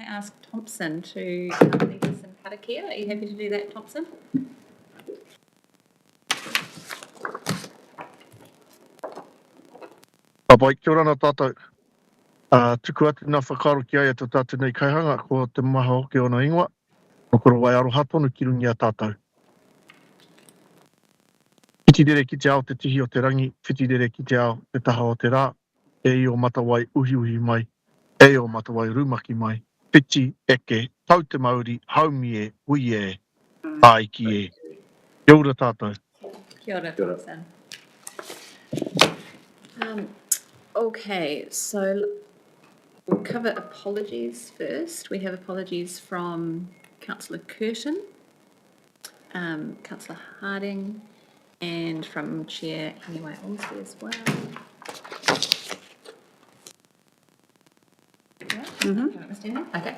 ask Thompson to lead us in karakia? Are you happy to do that, Thompson? Papai, kia ora tātou. Tuku atu nā whakaro ki ai atu tātou nei kaihanga ko te maha hoki o nā ingoa. Nokoro wai aroha tonu ki rungi a tātou. Whiti rere ki te ao te tihi o te rangi, whiti rere ki te ao te taha o te rā. E o matawai uhi uhi mai, e o matawai rumaki mai. Whiti, eke, tau te mauri, haumi e, hui e, aiki e. Kia ora tātou. Kia ora, Thompson. Okay, so we'll cover apologies first. We have apologies from Councillor Curtin, Councillor Harding, and from Chair Aniwai Olsby as well. Okay.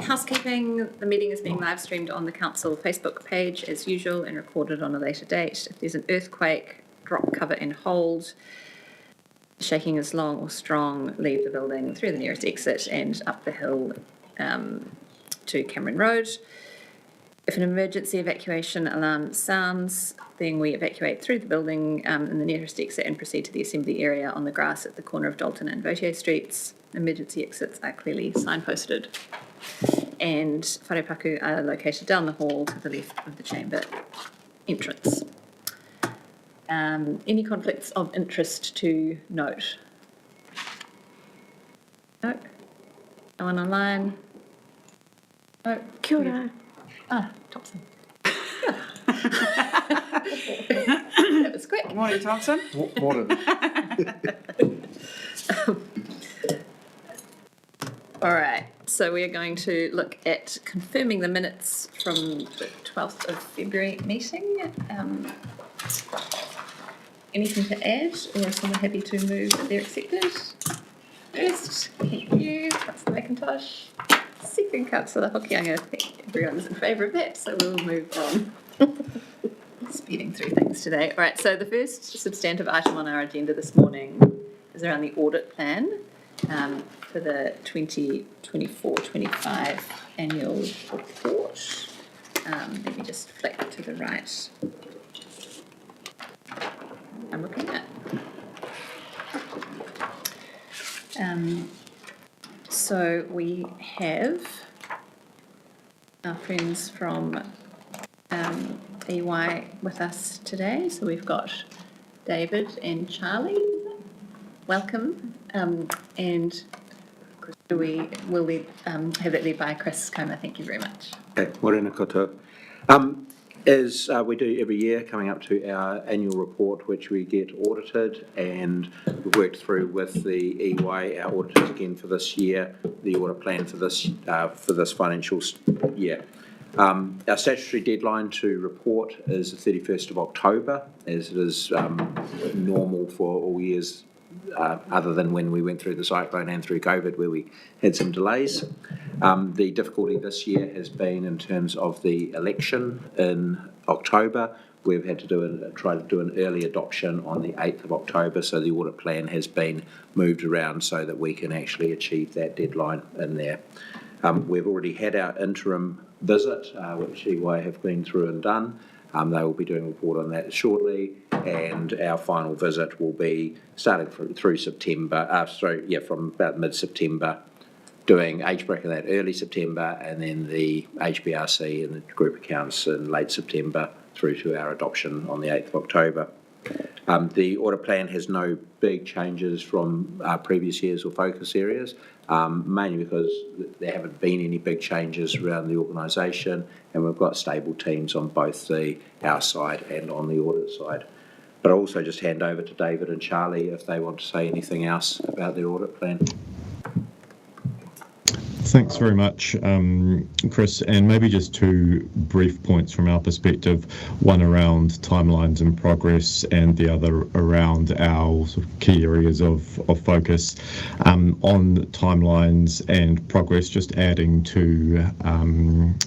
Housekeeping, the meeting is being live streamed on the Council Facebook page as usual and recorded on a later date. If there's an earthquake, drop cover and hold. Shaking is long or strong, leave the building through the nearest exit and up the hill to Cameron Road. If an emergency evacuation alarm sounds, then we evacuate through the building in the nearest exit and proceed to the assembly area on the grass at the corner of Dalton and Vautier Streets. Emergency exits are clearly signposted. And wharepaku are located down the hall to the left of the chamber entrance. Any conflicts of interest to note? No? No one online? No? Kia ora. Thompson. That was quick. Morning, Thompson. Morning. All right, so we are going to look at confirming the minutes from the 12th of February meeting. Anything to add, or is someone happy to move that they're accepted? First, thank you, Councillor McIntosh. Second, Councillor Hokianga. I think everyone's in favour of that, so we'll move on. Speeding through things today. All right, so the first substantive item on our agenda this morning is around the audit plan for the 2024-25 annual report. Let me just flick to the right. I'm looking at. So we have our friends from EY with us today. So we've got David and Charlie. Welcome. And will we have it led by Chris Comer? Thank you very much. Okay, morena koutou. As we do every year, coming up to our annual report, which we get audited, and we've worked through with the EY, our auditors again for this year, the audit plan for this financial year. Our statutory deadline to report is the 31st of October, as it is normal for all years, other than when we went through the cyclone and through COVID, where we had some delays. The difficulty this year has been in terms of the election in October. We've had to try to do an early adoption on the 8th of October, so the audit plan has been moved around so that we can actually achieve that deadline in there. We've already had our interim visit, which EY have been through and done. They will be doing a report on that shortly, and our final visit will be starting through September, from about mid-September, doing HBREC in that early September, and then the HBRC and the group accounts in late September through to our adoption on the 8th of October. The audit plan has no big changes from previous years or focus areas, mainly because there haven't been any big changes around the organisation, and we've got stable teams on both our side and on the audit side. But I'll also just hand over to David and Charlie if they want to say anything else about their audit plan. Thanks very much, Chris, and maybe just two brief points from our perspective, one around timelines and progress and the other around our sort of key areas of focus. On timelines and progress, just adding to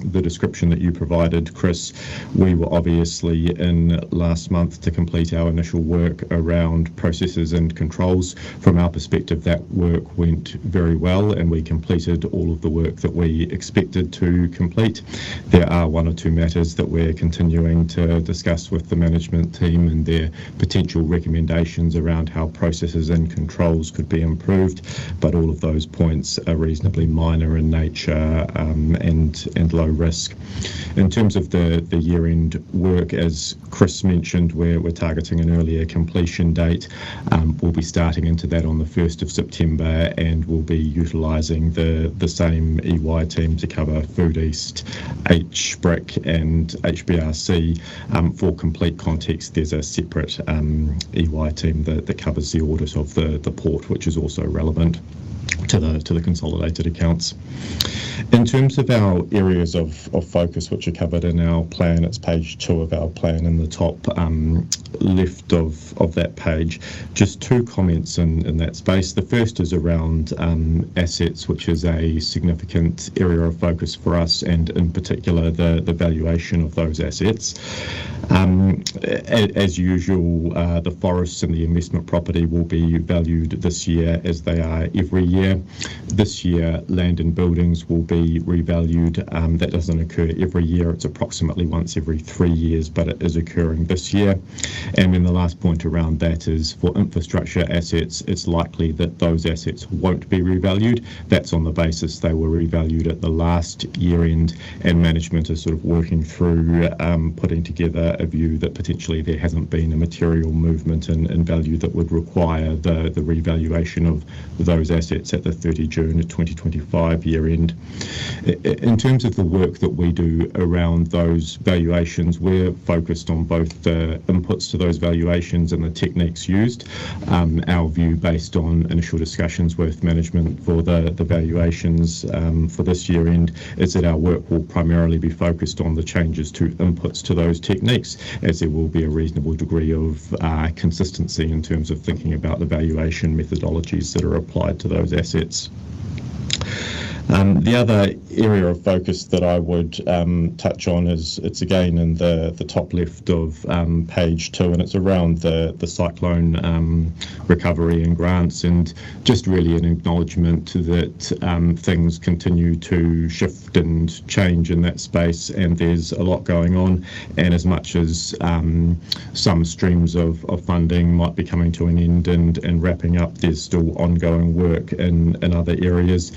the description that you provided, Chris, we were obviously in last month to complete our initial work around processes and controls. From our perspective, that work went very well and we completed all of of the work that we expected to complete. There are one or two matters that we're continuing to discuss with the management team and their potential recommendations around how processes and controls could be improved, but all of those points are reasonably minor in nature and low risk. In terms of the year-end work, as Chris mentioned, we're targeting an earlier completion date. We'll be starting into that on the 1st of September, and we'll be utilising the same EY team to cover Food East, HBRIC and HBRC. For complete context, there's a separate EY team that covers the audit of the port, which is also relevant to the consolidated accounts. In terms of our areas of focus, which are covered in our plan, it's page 2 of our plan in the top left of that page. Just 2 comments in that space. The first is around assets, which is a significant area of focus for us, and in particular the valuation of those assets. As usual, the forests and the investment property will be valued this year as they are every year. This year, land and buildings will be revalued. That doesn't occur every year. It's approximately once every 3 years, but it is occurring this year. And then the last point around that is for infrastructure assets, it's likely that those assets won't be revalued. That's on the basis they were revalued at the last year end, and management is sort of working through putting together a view that potentially there hasn't been a material movement in value that would require the revaluation of those assets at the 30 June 2025 year end. In terms of the work that we do around those valuations, we're focused on both the inputs to those valuations and the techniques used. Our view, based on initial discussions with management for the valuations for this year end, is that our work will primarily be focused on the changes to inputs to those techniques, as there will be a reasonable degree of consistency in terms of thinking about the valuation methodologies that are applied to those assets. The other area of focus that I would touch on is, it's again in the top left of page 2, and it's around the cyclone recovery and grants, and just really an acknowledgement that things continue to shift and change in that space, and there's a lot going on, and as much as some streams of funding might be coming to an end and wrapping up, there's still ongoing work in other areas.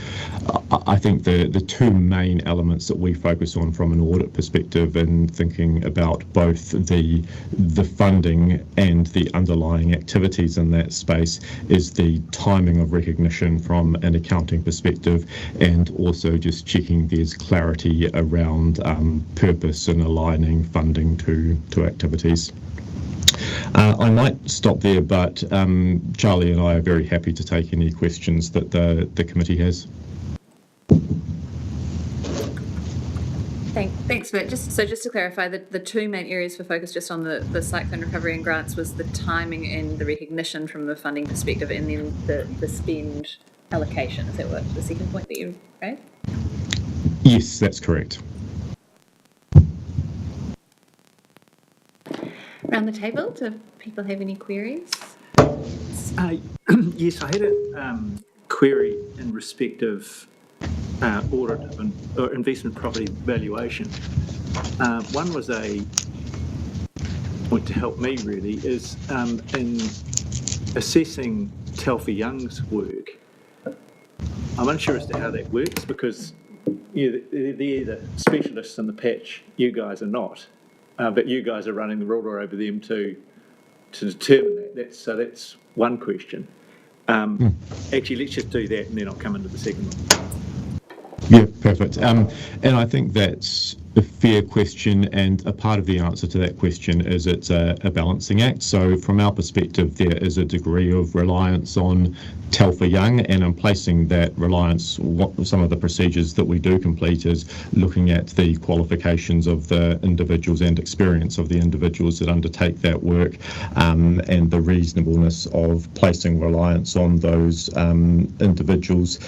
I think the 2 main elements that we focus on from an audit perspective in thinking about both the funding and the underlying activities in that space is the timing of recognition from an accounting perspective, and also just checking there's clarity around purpose and aligning funding to activities. I might stop there, but Charlie and I are very happy to take any questions that the committee has. Thanks, Bert. Just to clarify, the 2 main areas for focus just on the cyclone recovery and grants was the timing and the recognition from the funding perspective, and then the spend allocation. Is that what the second point that you made? Yes, that's correct. Around the table, do people have any queries? Yes, I had a query in respect of audit or investment property valuation. One was a point to help me really is in assessing Telfer Young's work. I'm unsure as to how that works, because they're the specialists in the patch, you guys are not, but you guys are running the ruler over them to determine that. That's one question. Actually, let's just do that and then I'll come into the second one. Yeah, perfect. And I think that's a fair question, and a part of the answer to that question is it's a balancing act. So from our perspective, there is a degree of reliance on Telfer Young, and in placing that reliance, some of the procedures that we do complete is looking at the qualifications of the individuals and experience of the individuals that undertake that work, and the reasonableness of placing reliance on those individuals.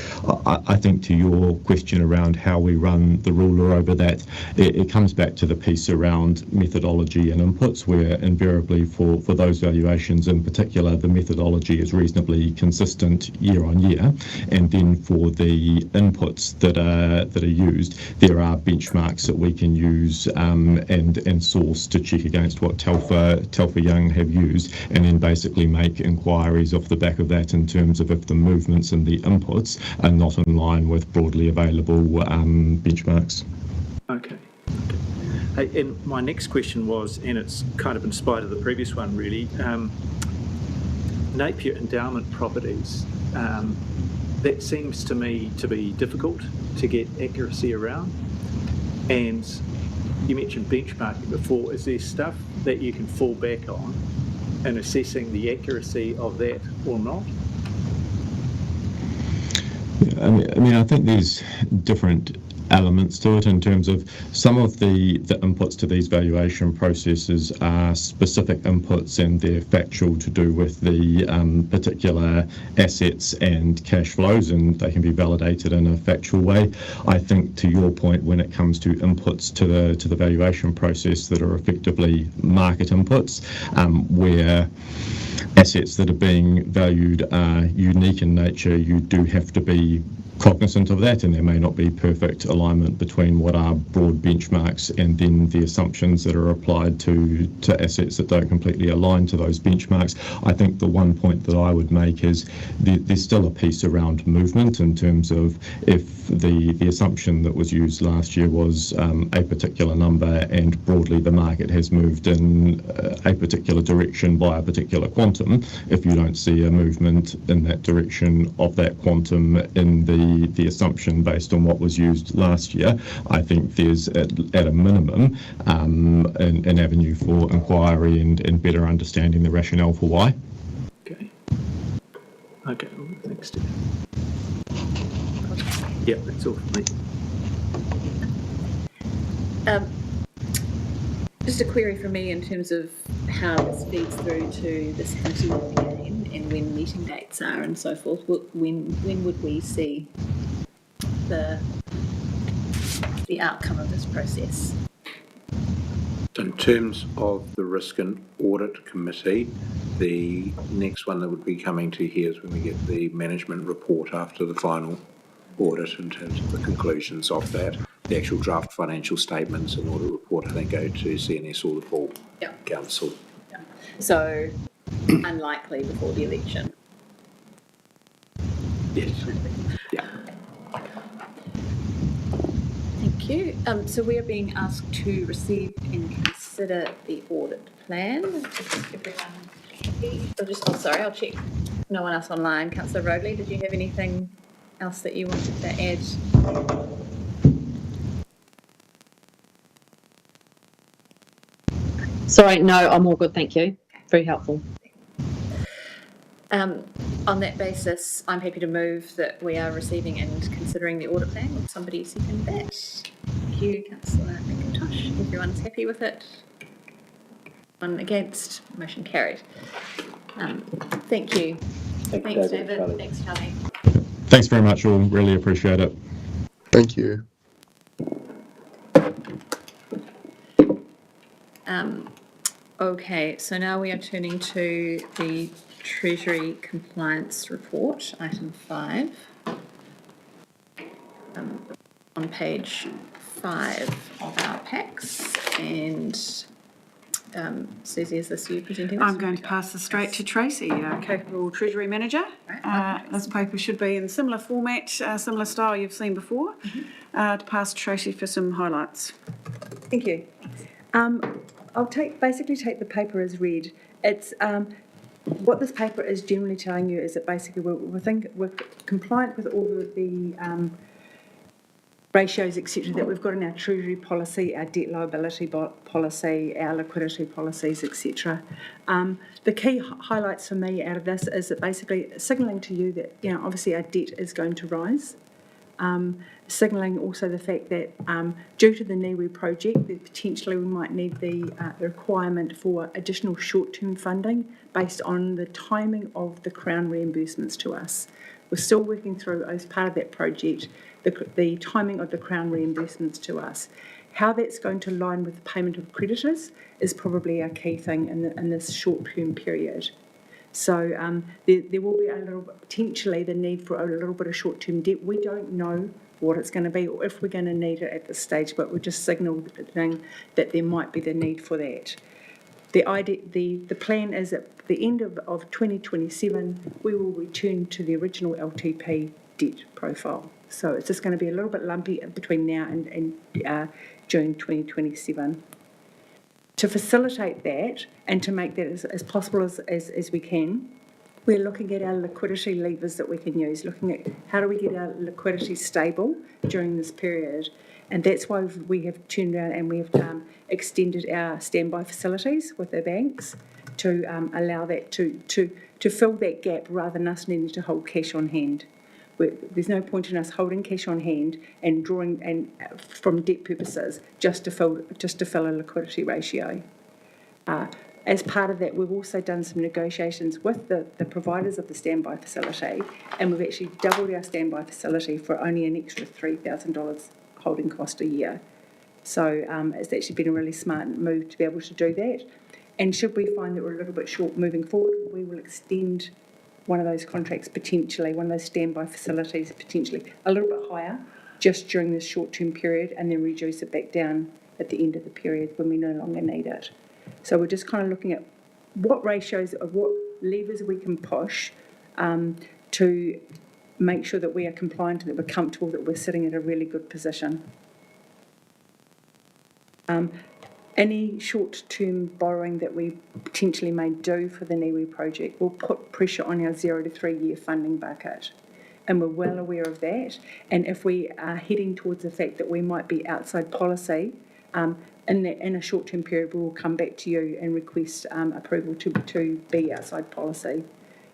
I think to your question around how we run the ruler over that, it comes back to the piece around methodology and inputs, where invariably for those valuations in particular, the methodology is reasonably consistent year on year, and then for the inputs that are used, there are benchmarks that we can use and source to check against what Telfer Young have used, and then basically make inquiries off the back of that in terms of if the movements in the inputs are not in line with broadly available benchmarks. Okay. Hey, and my next question was, and it's kind of in spite of the previous one really, Napier endowment properties, that seems to me to be difficult to get accuracy around. And you mentioned benchmarking before. Is there stuff that you can fall back on in assessing the accuracy of that or not? I mean, I think there's different elements to it in terms of some of the inputs to these valuation processes are specific inputs and they're factual to do with the particular assets and cash flows, and they can be validated in a factual way. I think, to your point, when it comes to inputs to the valuation process that are effectively market inputs, where assets that are being valued are unique in nature, you do have to be cognizant of that, and there may not be perfect alignment between what are broad benchmarks and then the assumptions that are applied to assets that don't completely align to those benchmarks. I think the one point that I would make is there's still a piece around movement in terms of if the assumption that was used last year was a particular number and broadly the market has moved in a particular direction by a particular quantum, if you don't see a movement in that direction of that quantum in the assumption based on what was used last year, I think there's at a minimum an avenue for inquiry and better understanding the rationale for why. Okay. Okay, well, thanks, Steve. Yeah, that's all for me. Just a query from me in terms of how this feeds through to this committee again and when meeting dates are and so forth. When would we see the outcome of this process? In terms of the Risk and Audit Committee, the next one that would be coming to here is when we get the management report after the final audit in terms of the conclusions of that. The actual draft financial statements and audit report, I think, go to CNS or the full council. Yeah. So unlikely before the election. Yes. Yeah. Thank you. So we are being asked to receive and consider the audit plan. I'll check. No one else online. Councillor Rogley, did you have anything else that you wanted to add? Sorry, no, I'm all good, thank you. Very helpful. On that basis, I'm happy to move that we are receiving and considering the audit plan. Will somebody second that? Thank you, Councillor McIntosh. Everyone's happy with it? One against? Motion carried. Thank you. Thanks, David. Thanks, Kelly. Thanks very much, all. Really appreciate it. Thank you. Okay, so now we are turning to the Treasury Compliance Report, item 5, on page 5 of our packs. And Susie, is this you presenting this? I'm going to pass this straight to Tracy, capable Treasury Manager. This paper should be in similar format, similar style you've seen before, to pass to Tracy for some highlights. Thank you. I'll basically take the paper as read. It's what this paper is generally telling you is that basically we're compliant with all of the ratios, etc., that we've got in our Treasury policy, our debt liability policy, our liquidity policies, etc. The key highlights for me out of this is that basically signalling to you that, obviously our debt is going to rise. Signalling also the fact that due to the Niue project, that potentially we might need the requirement for additional short-term funding based on the timing of the Crown reimbursements to us. We're still working through, as part of that project, the timing of the Crown reimbursements to us. how that's going to align with the payment of creditors is probably our key thing in this short-term period. So there will be potentially the need for a little bit of short-term debt. We don't know what it's going to be or if we're going to need it at this stage, but we're just signalling that there might be the need for that. The plan is at the end of 2027, we will return to the original LTP debt profile. So it's just going to be a little bit lumpy between now and June 2027. To facilitate that and to make that as possible as we can, we're looking at our liquidity levers that we can use, looking at how do we get our liquidity stable during this period. And that's why we have turned around and we have extended our standby facilities with our banks to allow that to fill that gap rather than us needing to hold cash on hand. There's no point in us holding cash on hand and drawing from debt purposes just to fill a liquidity ratio. As part of that, we've also done some negotiations with the providers of the standby facility, and we've actually doubled our standby facility for only an extra $3,000 holding cost a year. So it's actually been a really smart move to be able to do that. And should we find that we're a little bit short moving forward, we will extend one of those contracts potentially, one of those standby facilities potentially a little bit higher just during this short-term period and then reduce it back down at the end of the period when we no longer need it. So we're just kind of looking at what ratios of what levers we can push to make sure that we are compliant and that we're comfortable that we're sitting at a really good position. Any short-term borrowing that we potentially may do for the NIWI project will put pressure on our 0 to 3 year funding bucket. And we're well aware of that. And if we are heading towards the fact that we might be outside policy, in a short-term period, we will come back to you and request approval to be outside policy.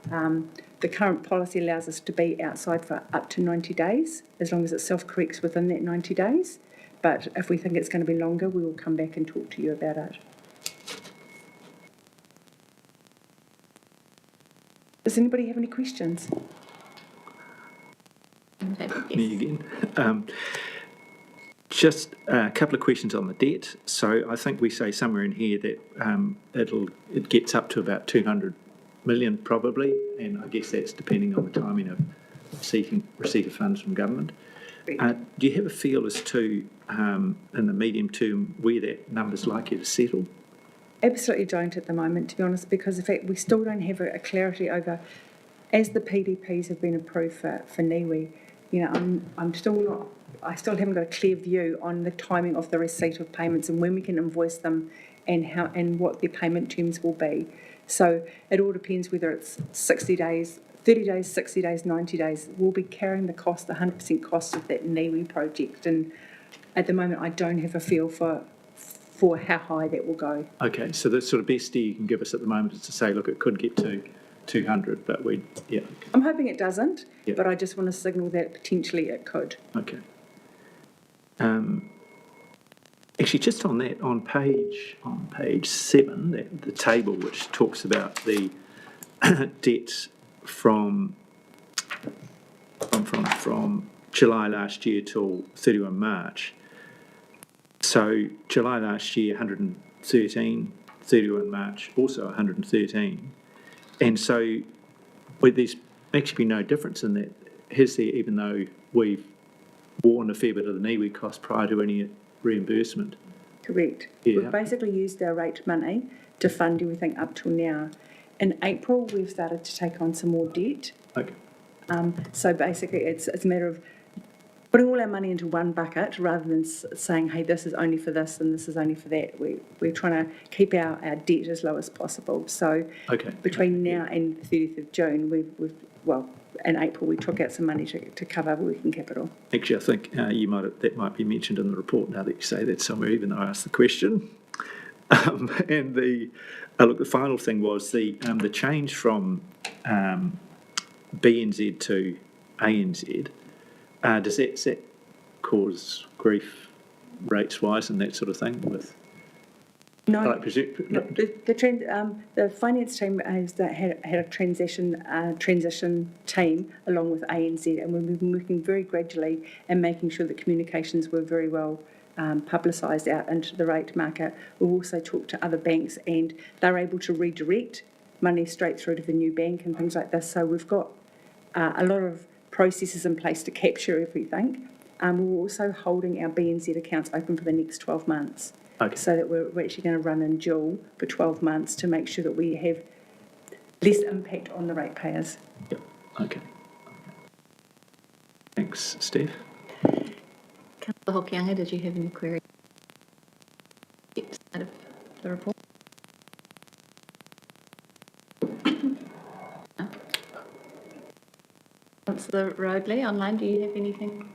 The current policy allows us to be outside for up to 90 days, as long as it self-corrects within that 90 days. But if we think it's going to be longer, we will come back and talk to you about it. Does anybody have any questions? Me again. Just a couple of questions on the debt. So I think we say somewhere in here that it gets up to about 200 million probably, and I guess that's depending on the timing of receipt of funds from government. Do you have a feel as to, in the medium term, where that number's likely to settle? Absolutely don't at the moment, to be honest, because in fact we still don't have a clarity over, as the PDPs have been approved for NIWI, you know, I still haven't got a clear view on the timing of the receipt of payments and when we can invoice them and what their payment terms will be. So it all depends whether it's 60 days, 30 days, 60 days, 90 days. We'll be carrying the cost, the 100% cost of that NIWI project. And at the moment, I don't have a feel for how high that will go. Okay, so the sort of best steer you can give us at the moment is to say, look, it could get to 200, but yeah. I'm hoping it doesn't, yeah. But I just want to signal that potentially it could. Okay. Actually, just on that, on page 7, the table which talks about the debt from July last year till 31 March. So July last year, 113, 31 March, also 113. And so there's actually been no difference in that, has there, even though we've borne a fair bit of the NIWI cost prior to any reimbursement? Correct. Yeah. We've basically used our rate money to fund everything up till now. In April, we've started to take on some more debt. Okay. So basically, it's a matter of putting all our money into one bucket rather than saying, hey, this is only for this and this is only for that. We're trying to keep our debt as low as possible. So between now and the 30th of June, in April we took out some money to cover working capital. Actually, I think that might be mentioned in the report now that you say that somewhere, even though I asked the question. And the final thing was the change from BNZ to ANZ. Does that cause grief rates-wise and that sort of thing? No, the finance team has had a transition team along with ANZ, and we've been working very gradually and making sure that communications were very well publicised out into the rate market. We've also talked to other banks and they're able to redirect money straight through to the new bank and things like this. So we've got a lot of processes in place to capture everything. We're also holding our BNZ accounts open for the next 12 months. Okay. So that we're actually going to run in dual for 12 months to make sure that we have less impact on the ratepayers. Yep. Okay. Thanks, Steph. Councillor Hokianga, did you have any queries out of the report? No. Councillor Roadley, online, do you have anything?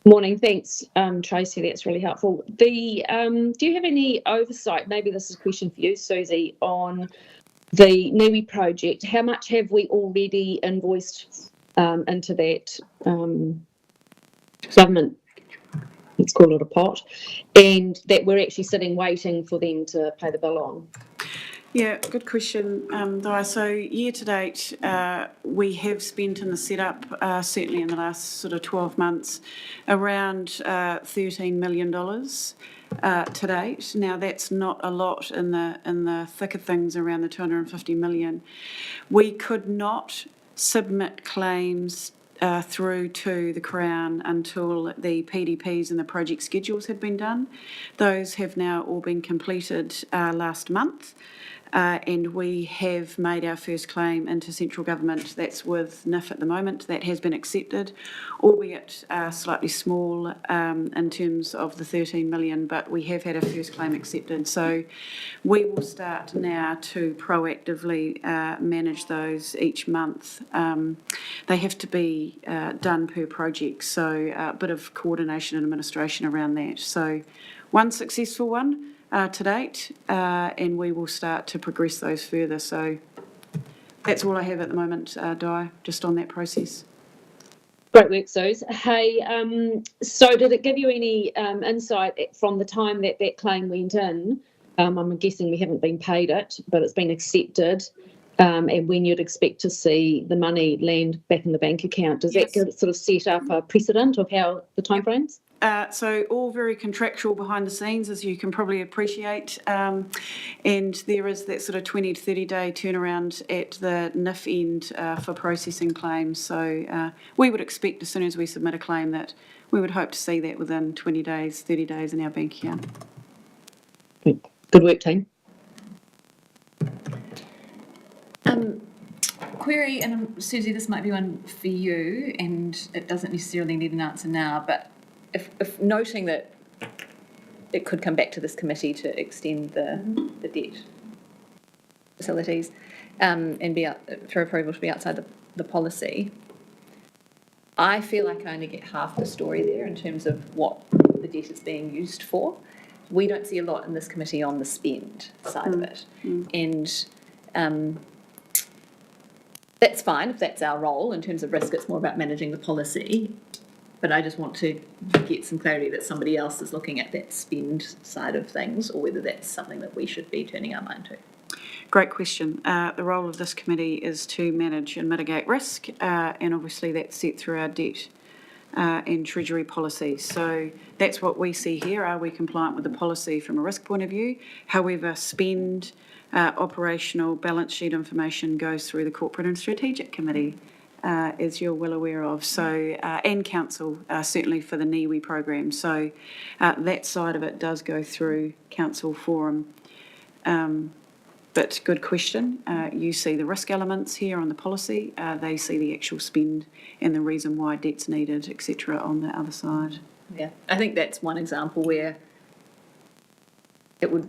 Morning, thanks, Tracy. That's really helpful. Do you have any oversight? Maybe this is a question for you, Susie, on the NIWI project. How much have we already invoiced into that government? Let's call it a pot, and that we're actually sitting waiting for them to pay the bill on. Yeah, good question, Di. So year to date, we have spent in the setup, certainly in the last sort of 12 months, around $13 million to date. Now that's not a lot in the thick of things around the 250 million. We could not submit claims through to the Crown until the PDPs and the project schedules had been done. Those have now all been completed last month. And we have made our first claim into central government. That's with NIF at the moment. That has been accepted, albeit slightly small in terms of the 13 million, but we have had our first claim accepted. So we will start now to proactively manage those each month. They have to be done per project, so a bit of coordination and administration around that. So one successful one to date, and we will start to progress those further. So that's all I have at the moment, Di, just on that process. Great work, Suze. Hey, so did it give you any insight from the time that that claim went in? I'm guessing we haven't been paid it, but it's been accepted, and when you'd expect to see the money land back in the bank account. Does that sort of set up a precedent of how the timeframes? So all very contractual behind the scenes, as you can probably appreciate, and there is that sort of 20 to 30 day turnaround at the NIF end for processing claims. So we would expect as soon as we submit a claim that we would hope to see that within 20 days, 30 days in our bank account. Good work, team. Query, and Susie, this might be one for you, and it doesn't necessarily need an answer now, but if noting that it could come back to this committee to extend the debt facilities and be for approval to be outside the policy, I feel like I only get half the story there in terms of what the debt is being used for. We don't see a lot in this committee on the spend side of it, and that's fine if that's our role in terms of risk. It's more about managing the policy. But I just want to get some clarity that somebody else is looking at that spend side of things, or whether that's something that we should be turning our mind to. Great question. The role of this committee is to manage and mitigate risk, and obviously that's set through our debt and treasury policies. So that's what we see here. Are we compliant with the policy from a risk point of view? However, spend, operational balance sheet information goes through the corporate and strategic committee, as you're well aware of, so and council, certainly for the NIWI program. So that side of it does go through council forum. But good question. You see the risk elements here on the policy. They see the actual spend and the reason why debt's needed, etc. on the other side. Yeah, I think that's one example where it would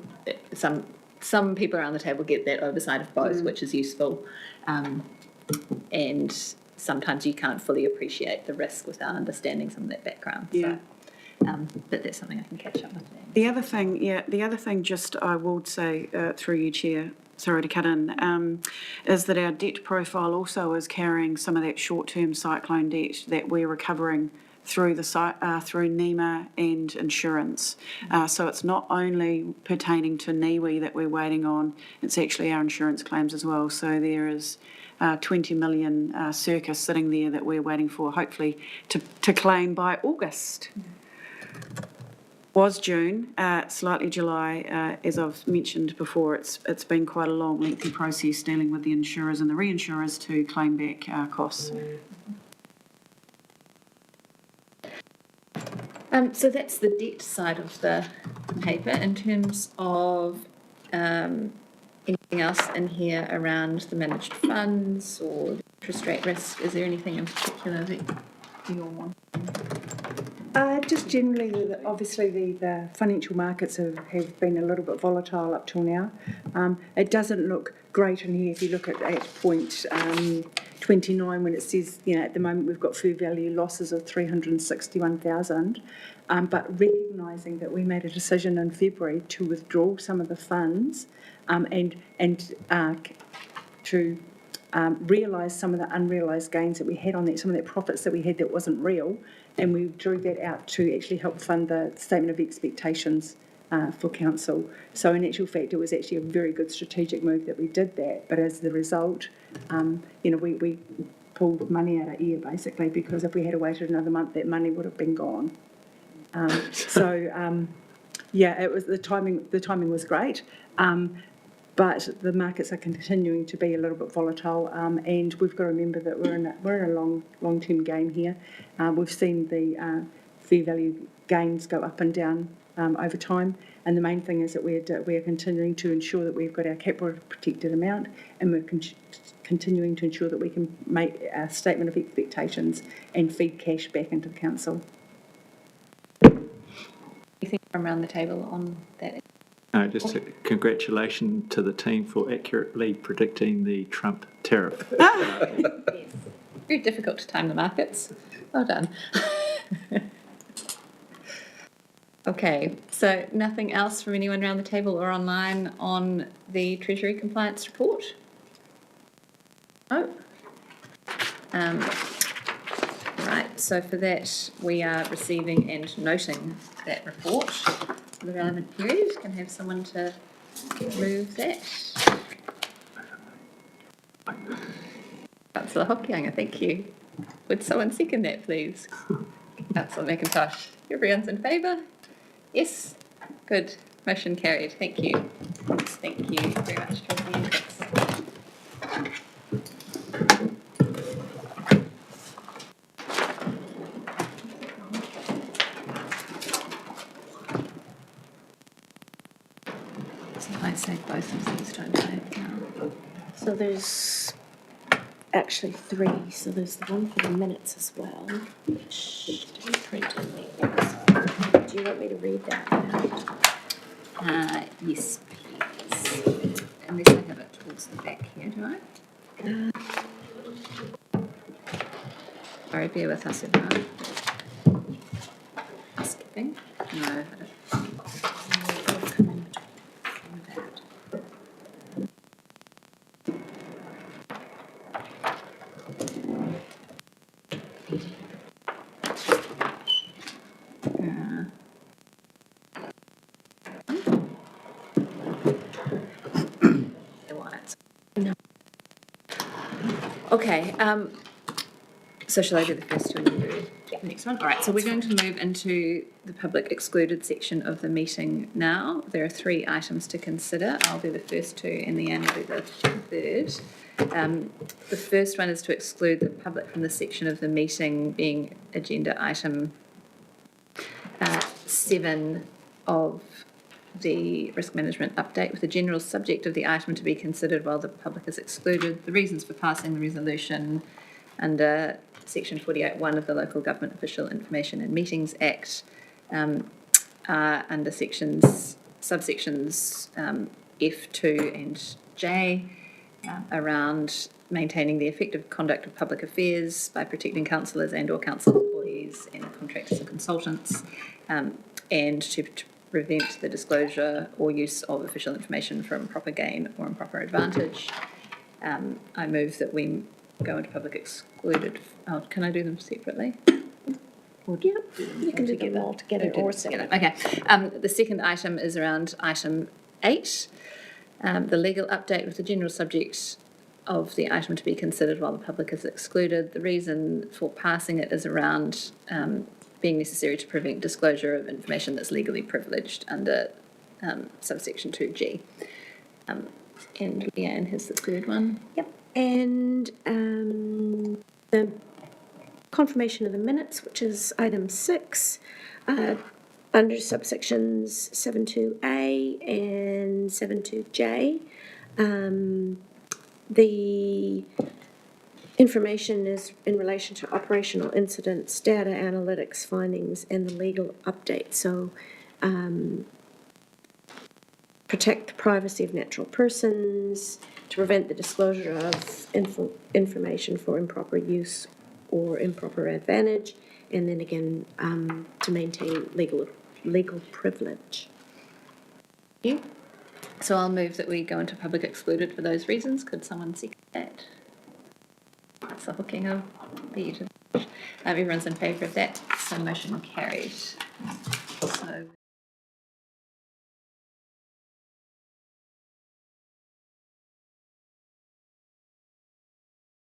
some people around the table get that oversight of both, which is useful, and sometimes you can't fully appreciate the risk without understanding some of that background. Yeah. So, but that's something I can catch up with. The other thing, just I would say through you, Chair, sorry to cut in, is that our debt profile also is carrying some of that short-term cyclone debt that we're recovering through through NEMA and insurance. So it's not only pertaining to NIWI that we're waiting on, it's actually our insurance claims as well. So there is 20 million circa sitting there that we're waiting for, hopefully, to claim by August. Was June, slightly July. As I've mentioned before, it's been quite a long, lengthy process dealing with the insurers and the reinsurers to claim back costs. So that's the debt side of the paper. In terms of anything else in here around the managed funds or interest rate risk, is there anything in particular that you're wanting? Just generally, obviously the financial markets have been a little bit volatile up till now. It doesn't look great in here if you look at point 29 when it says, at the moment we've got fair value losses of 361,000, but recognising that we made a decision in February to withdraw some of the funds and to realise some of the unrealised gains that we had on that, some of the profits that we had that wasn't real, and we drew that out to actually help fund the statement of expectations for council. So in actual fact, it was actually a very good strategic move that we did that, but as the result, we pulled money out of air basically, because if we had waited another month, that money would have been gone. It was the timing was great. But the markets are continuing to be a little bit volatile, and we've got to remember that we're in a long-term game here. We've seen the fair value gains go up and down over time, and the main thing is that we're continuing to ensure that we've got our capital protected amount, and we're continuing to ensure that we can make a statement of expectations and feed cash back into the council. Anything from around the table on that? No, just a congratulations to the team for accurately predicting the Trump tariff. Yes. Very difficult to time the markets. Well done. Okay, so nothing else from anyone around the table or online on the Treasury Compliance Report? Oh. Right, so for that we are receiving and noting that report for the relevant period. Can I have someone to move that? Councillor Hokianga, thank you. Would someone second that, please? Councillor McIntosh, everyone's in favour? Yes? Good. Motion carried. Thank you. Thank you very much for the inputs. So I say both of these, don't I? No. So there's actually 3. So there's the one for the minutes as well, which didn't print in the books. Do you want me to read that out? Yes, please. Unless I have it towards the back here, do I? Sorry, bear with us, everyone. Skipping? No, I don't. Okay, so shall I do the first two and you do the next one? All right, so we're going to move into the public excluded section of the meeting now. There are 3 items to consider. I'll do the first 2 and Leanne will do the third. The first one is to exclude the public from the section of the meeting being agenda item 7 of the risk management update, with the general subject of the item to be considered while the public is excluded. The reasons for passing the resolution under section 48(1) of the Local Government Official Information and Meetings Act are under subsections F2 and J around maintaining the effective conduct of public affairs by protecting councillors and or council employees and contractors and consultants, and to prevent the disclosure or use of official information for improper gain or improper advantage. I move that we go into public excluded. Oh, can I do them separately? Or you can do them all together or separately. Okay. The second item is around item 8, the legal update, with the general subject of the item to be considered while the public is excluded. The reason for passing it is around being necessary to prevent disclosure of information that's legally privileged under subsection 2G. And Leanne has the third one. Yep. And the confirmation of the minutes, which is item 6, under subsections 72A and 72J. The information is in relation to operational incidents, data analytics findings, and the legal update. So protect the privacy of natural persons, to prevent the disclosure of information for improper use or improper advantage, and then again to maintain legal privilege. Thank you. So I'll move that we go into public excluded for those reasons. Could someone second that? That's the hooking of the everyone's in favour of that, so motion carried.